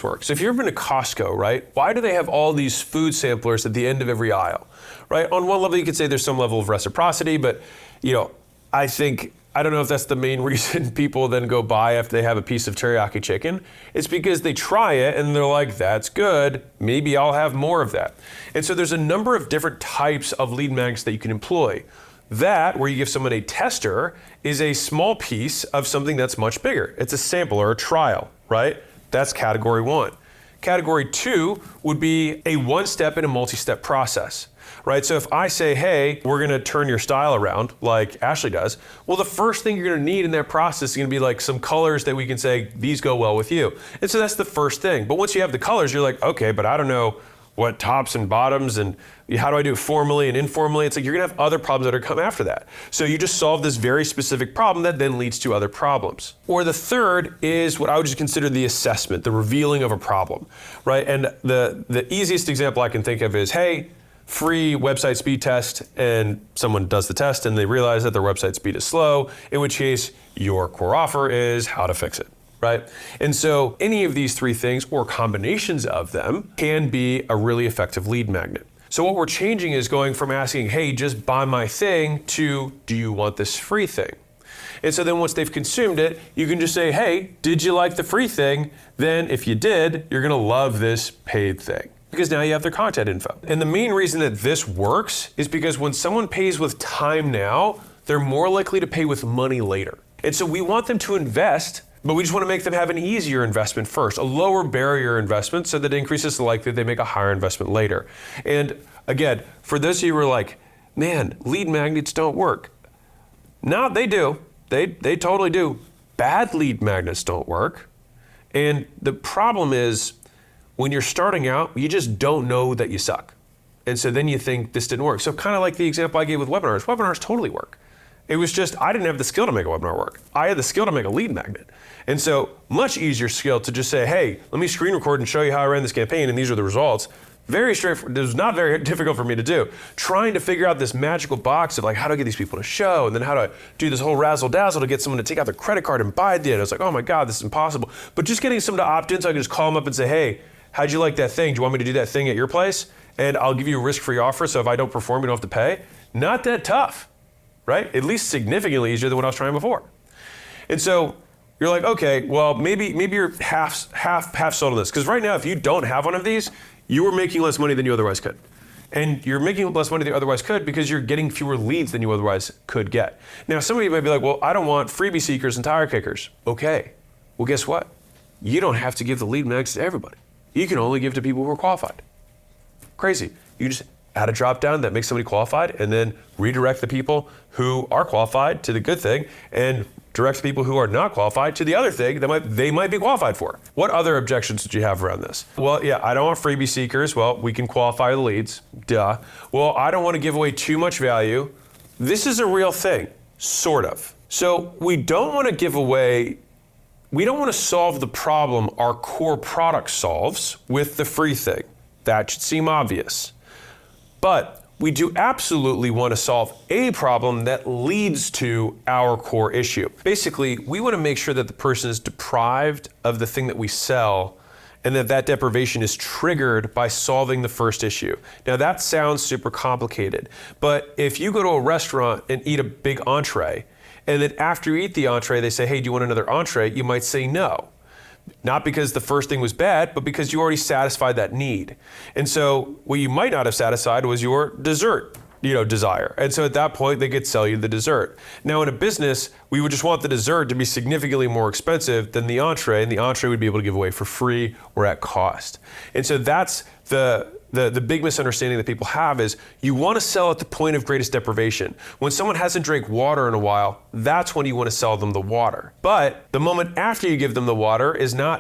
work. So if you've ever been to Costco, right, why do they have all these food samplers at the end of every aisle, right? On one level, you could say there's some level of reciprocity, but I don't know if that's the main reason people then go buy after they have a piece of teriyaki chicken. It's because they try it and they're like, that's good, maybe I'll have more of that. And so there's a number of different types of lead magnets that you can employ. That, where you give someone a tester, is a small piece of something that's much bigger. It's a sample or a trial, right? That's category one. Category two would be a one-step and a multi-step process, right? So if I say, hey, we're gonna turn your style around like Ashley does, well, the first thing you're gonna need in that process is gonna be like some colors that we can say, these go well with you. And so that's the first thing. But once you have the colors, you're like, okay, but I don't know what tops and bottoms and how do I do it formally and informally? It's like you're gonna have other problems that are come after that. So you just solve this very specific problem that then leads to other problems. Or the third is what I would just consider the assessment, the revealing of a problem, right? And the easiest example I can think of is, hey, free website speed test, and someone does the test and they realize that their website speed is slow, in which case your core offer is how to fix it. Right? And so any of these three things or combinations of them can be a really effective lead magnet. So what we're changing is going from asking, hey, just buy my thing, to do you want this free thing? And so then once they've consumed it, you can just say, hey, did you like the free thing? Then if you did, you're gonna love this paid thing, because now you have their contact info. And the main reason that this works is because when someone pays with time now, they're more likely to pay with money later. And so we want them to invest, but we just want to make them have an easier investment first, a lower barrier investment, so that it increases the likelihood they make a higher investment later. And again, for those of you who are like, man, lead magnets don't work. No, they do. They totally do. Bad lead magnets don't work. And the problem is, when you're starting out, you just don't know that you suck. And so then you think this didn't work. So kind of like the example I gave with webinars. Webinars totally work. It was just, I didn't have the skill to make a webinar work. I had the skill to make a lead magnet. And so much easier skill to just say, hey, let me screen record and show you how I ran this campaign and these are the results. Very straightforward. It was not very difficult for me to do. Trying to figure out this magical box of like how to get these people to show, and then how to do this whole razzle dazzle to get someone to take out their credit card and buy it. I was like, oh my God, this is impossible. But just getting someone to opt in so I can just call them up and say, hey, how'd you like that thing? Do you want me to do that thing at your place? And I'll give you a risk-free offer, so if I don't perform, you don't have to pay. Not that tough. Right? At least significantly easier than what I was trying before. And so you're like, okay, well, maybe you're half sold on this. Because right now, if you don't have one of these, you are making less money than you otherwise could. And you're making less money than you otherwise could because you're getting fewer leads than you otherwise could get. Now, some of you might be like, well, I don't want freebie seekers and tire kickers. Okay, well, guess what? You don't have to give the lead magnets to everybody. You can only give to people who are qualified. Crazy. You just add a drop down that makes somebody qualified and then redirect the people who are qualified to the good thing and direct the people who are not qualified to the other thing that they might be qualified for. What other objections did you have around this? Well, yeah, I don't want freebie seekers. Well, we can qualify the leads, duh. Well, I don't want to give away too much value. This is a real thing, sort of. So we don't want to solve the problem our core product solves with the free thing. That should seem obvious. But we do absolutely want to solve a problem that leads to our core issue. Basically, we want to make sure that the person is deprived of the thing that we sell, and that deprivation is triggered by solving the first issue. Now that sounds super complicated, but if you go to a restaurant and eat a big entree, and then after you eat the entree, they say, hey, do you want another entree? You might say no. Not because the first thing was bad, but because you already satisfied that need. And so what you might not have satisfied was your dessert, desire. And so at that point, they could sell you the dessert. Now in a business, we would just want the dessert to be significantly more expensive than the entree, and the entree would be able to give away for free or at cost. And so that's the big misunderstanding that people have is you want to sell at the point of greatest deprivation. When someone hasn't drank water in a while, that's when you want to sell them the water. But the moment after you give them the water is no